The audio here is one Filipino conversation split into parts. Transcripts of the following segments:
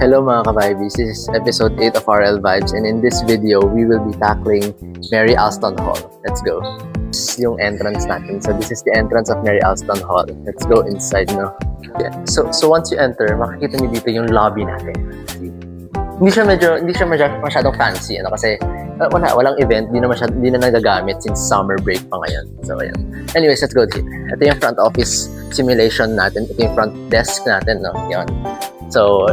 Hello mga ka-Vibes, this is episode 8 of RL Vibes, and in this video, we will be tackling Mary Alston Hall. Let's go. This is yung entrance natin. So this is the entrance of Mary Alston Hall. Let's go inside, no? Yeah. So once you enter, makikita niyo dito yung lobby natin. Hindi siya masyadong fancy, ano, kasi walang event, di na nagagamit since summer break pa ngayon. So ayan. Anyways, let's go here. Ito yung front office simulation natin. Ito yung front desk natin, no? Yan. So,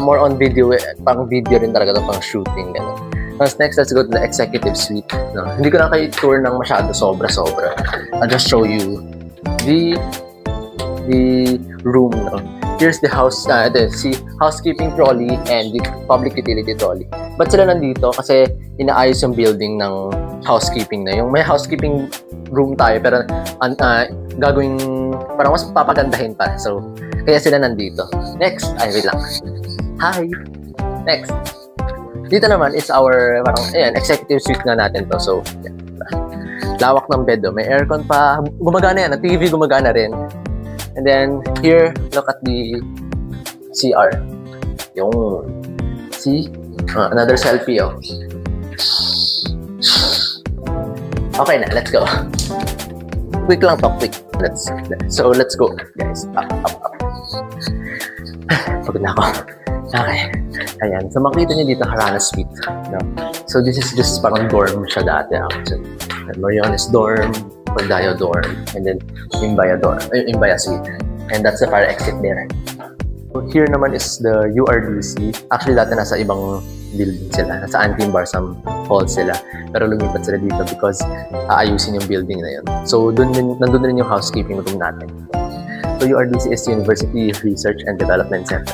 more on video, pang video rin talaga ito, pang shooting. Ganun. Next, let's go to the executive suite. No? Hindi ko na kayo tour ng masyado sobra-sobra. I'll just show you the room. No? Here's the housekeeping trolley and the public utility trolley. Ba't sila nandito? Kasi inaayos yung building ng housekeeping na. Yung may housekeeping room tayo, pero gagawing, parang mas papagandahin pa. So, kaya sila nandito. Next, wait lang. Hi! Next. Dito naman is our, parang, ayan, executive suite na natin to. So, yeah. Lawak ng bed, may aircon pa. Gumagana yan. Ang TV gumagana rin. And then, here, look at the CR. Yung, see? Another selfie, oh. Okay na, let's go. Quick lang to, quick. Let's go, guys. Up. Pagod na ako. Okay. Ayan. So, makita niyo dito, Harana Suite. No? So, this is just parang dorm siya dati, actually. Marianas dorm, Cordayo dorm, and then Imbaya Suite. And that's the fire exit there. So, here naman is the URDC. Actually, dati nasa ibang building sila. Nasa Antim Barsam Hall sila. Pero lumipat sila dito because aayusin yung building na yun. So, nandun rin yung housekeeping room natin. So, URDC is University Research and Development Center.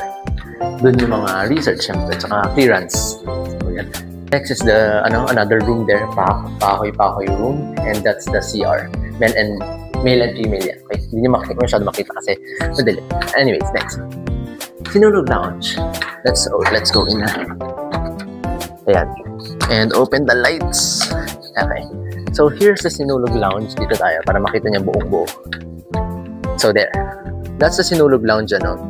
Doon yung mga research, syempre, tsaka clearance. So, yan. Next is the, another room there, Pahoy room, and that's the CR. Male and female yan. Okay? Hindi nyo masyado makita kasi madali. Anyways, next. Sinulog Lounge. Let's go in na. Ayan. And open the lights. Okay. So, here's the Sinulog Lounge. Dito tayo para makita niya buong-buo. So, there. That's the Sinulog Lounge, ano.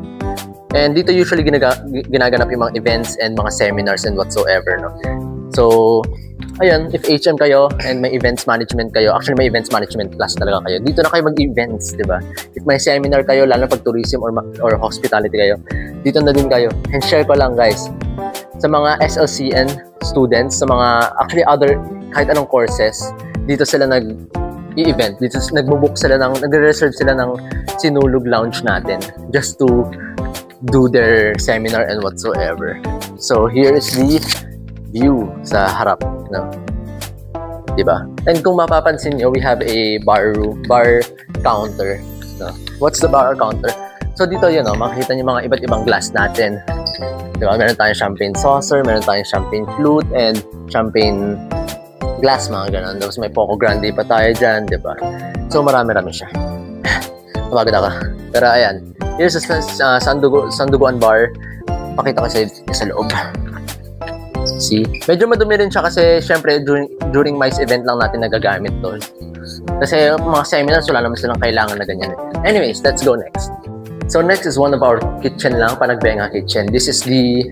And dito usually ginaganap yung mga events and mga seminars and whatsoever, no. So, ayun, if HM kayo and may events management kayo, actually may events management class talaga kayo, dito na kayo mag-events, di ba? If may seminar kayo, lalo pag tourism or hospitality kayo, dito na din kayo. And share ko lang, guys, sa mga SLCN students, sa mga, actually other, kahit anong courses, dito sila nag-i-event, dito nagbo-book sila nagre-reserve sila ng Sinulog Lounge natin just to do their seminar and whatsoever. So, here is the view sa harap, no? Diba? And kung mapapansin nyo, we have a bar counter, no? What's the bar counter? So, dito yun, no? Makikita nyo mga iba't ibang glass natin. Diba? Meron tayong champagne saucer, meron tayong champagne flute, and champagne glass, mga ganun. Tapos may Poco Grande pa tayo dyan, diba? So, marami-rami siya. Mapagod ako. Pero, ayan. Here's a Sanduguan bar. Pakita kasi sa loob. See? Medyo madumi rin siya kasi syempre during MICE event lang natin nagagamit to. Kasi mga seminars wala naman silang kailangan na ganyan. Anyways, let's go next. So next is one of our kitchen lang, Panagbenga kitchen. This is the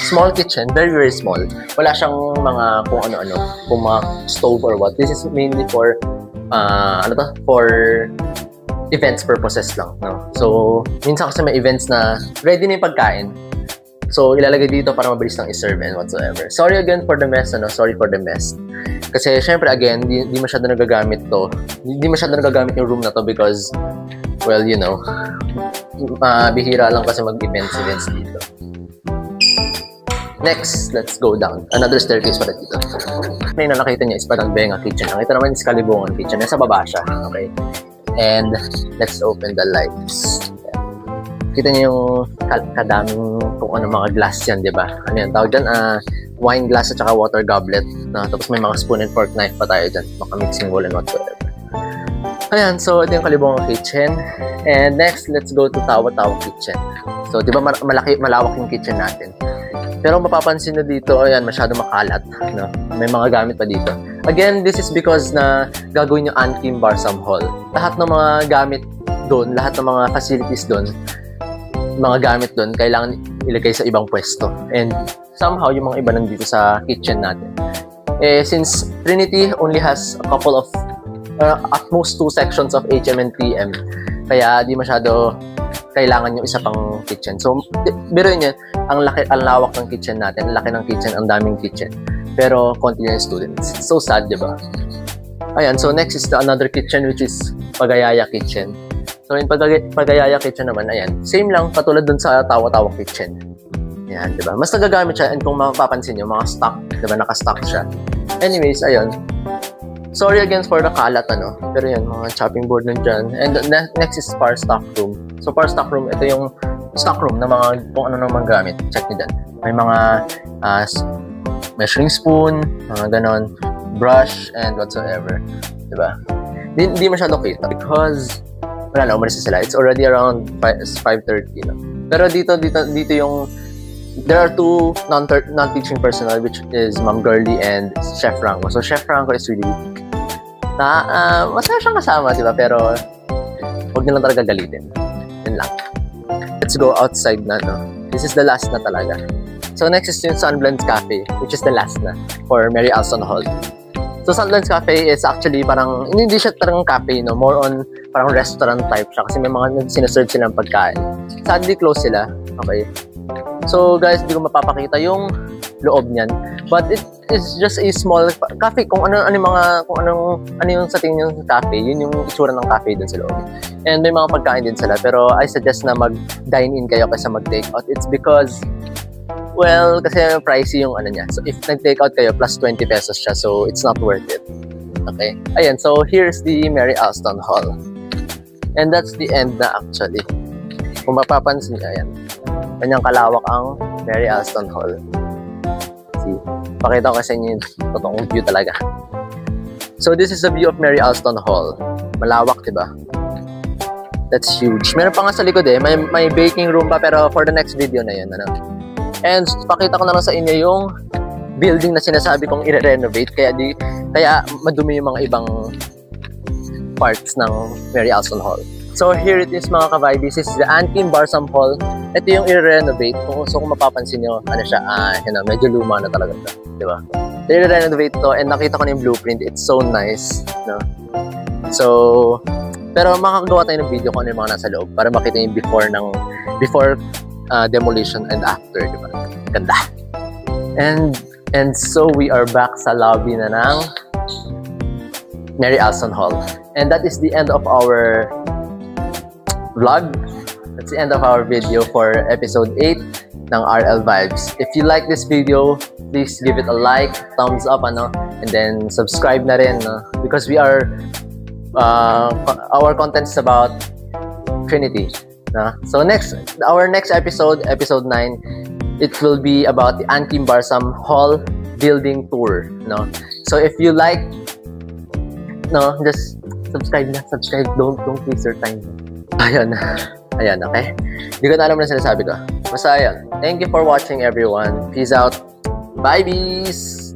small kitchen, very very small. Wala siyang mga kung ano-ano, kung mga stove or what. This is mainly for for events purposes lang, no? So, minsan kasi may events na ready na yung pagkain. So, ilalagay dito para mabilis lang i-serve and whatsoever. Sorry again for the mess, Sorry for the mess. Kasi, syempre, again, di masyado nagagamit to. Hindi masyado nagagamit yung room na to because, well, you know, bihira lang kasi mag-events dito. Next, let's go down. Another staircase pala dito. May nakita niya is Panagbenga kitchen. Ito naman is Kalibungan kitchen. Nasa baba siya, okay? And let's open the lights. Kita niyo yung kadaming kung ano mga glass yan, di ba? Ano yan? Tawag dyan, wine glass at saka water goblet. Tapos may mga spoon and fork knife pa tayo dyan. Mga mixing bowl and whatsoever. Ayan, so ito yung Kalibungan kitchen. And next, let's go to Tawa-Tawa kitchen. So, di ba malawak yung kitchen natin. Pero mapapansin nyo dito, ayan, masyado makalat. No? May mga gamit pa dito. Again, this is because na gagawin yung Antim Barsam Hall. Lahat ng mga gamit doon, lahat ng mga facilities doon, mga gamit doon, kailangan ilagay sa ibang pwesto. And somehow, yung mga iba nandito sa kitchen natin. Since Trinity only has a couple of, at most 2 sections of HM and PM, kaya di masyado kailangan yung isa pang kitchen. So, biruin nyo, ang lawak ng kitchen natin, ang laki ng kitchen, ang daming kitchen. Pero, konti na yung students. It's so sad, di ba? Ayan, so next is another kitchen, which is Pagayaya Kitchen. So, in Pagayaya Kitchen naman, ayan, same lang, katulad dun sa Tawa-Tawa Kitchen. Ayan, di ba? Mas nagagamit siya, and kung mapapansin nyo, mga stock, di ba, naka-stock siya. Anyways, ayun. Sorry again for the kalat, ano. Pero yun, mga chopping board nandyan. And next is Par Stock Room. So, Par Stock Room, ito yung stock room na mga, kung ano naman gamit. Check nyo dyan. May mga measuring spoon, mga ganon, brush, and whatsoever. Diba? Hindi masyado kita because, wala na, umalis na sila. It's already around 5:30, no? Pero dito yung, there are 2 non-teaching personnel, which is Ma'am Girlie and Chef Franco. So, Chef Franco is really weak. Masaya siyang kasama, diba? Pero, huwag nilang talaga galitin. Yun lang. Let's go outside na, no? This is the last na talaga. So, next is yung Sunblends Cafe, which is the last na for Mary Alston Hall. So, Sunblends Cafe is actually parang, hindi siya talagang cafe, no? More on parang restaurant type siya kasi may mga sinaserve silang pagkain. Sadly, close sila. Okay. So, guys, di ko mapapakita yung loob niyan. But it is just a small cafe. Kung ano yung sa tingin yung cafe, yun yung itsura ng cafe dun sa loob. And may mga pagkain din sila. Pero I suggest na mag-dine in kayo kaysa mag-take out. It's because, well, kasi pricey yung ano niya. So, if nag-take out kayo, plus 20 pesos siya. So, it's not worth it. Okay? Ayan. So, here's the Mary Alston Hall. And that's the end na actually. Kung mapapansin niyo, ayan. Kanyang kalawak ang Mary Alston Hall. See? Pakita ko sa inyo yung totoong view talaga. So, this is the view of Mary Alston Hall. Malawak, diba? That's huge. Meron pa nga sa likod eh. May baking room pa, pero for the next video na yun. Ano? And pakita ko na lang sa inyo yung building na sinasabi kong i-renovate. Kaya madumi yung mga ibang parts ng Mary Alston Hall. So here it is mga kabay. This is the Ann Kim Barsom Hall. Ito yung i-renovate. So kung mapapansin nyo, ano siya, medyo luma na talaga ito. Diba? So i-renovate to and nakita ko na yung blueprint. It's so nice. No? So, pero makakagawa tayo ng video kung ano yung mga nasa loob para makita yung before demolition and after. Diba? Ganda. And so we are back sa lobby na ng Mary Alston Hall. And that is the end of our vlog. That's the end of our video for episode 8 ng RL Vibes. If you like this video, please give it a like, thumbs up, and then subscribe na rin, because we are our content is about Trinity. So our next episode, episode 9, it will be about the Ann Kim Barsom Hall building tour. No, so if you like, just subscribe na, don't waste your time. Ayan, okay? Hindi ko na alam na sinasabi ko. Basta ayan. Thank you for watching, everyone. Peace out. Bye, bees!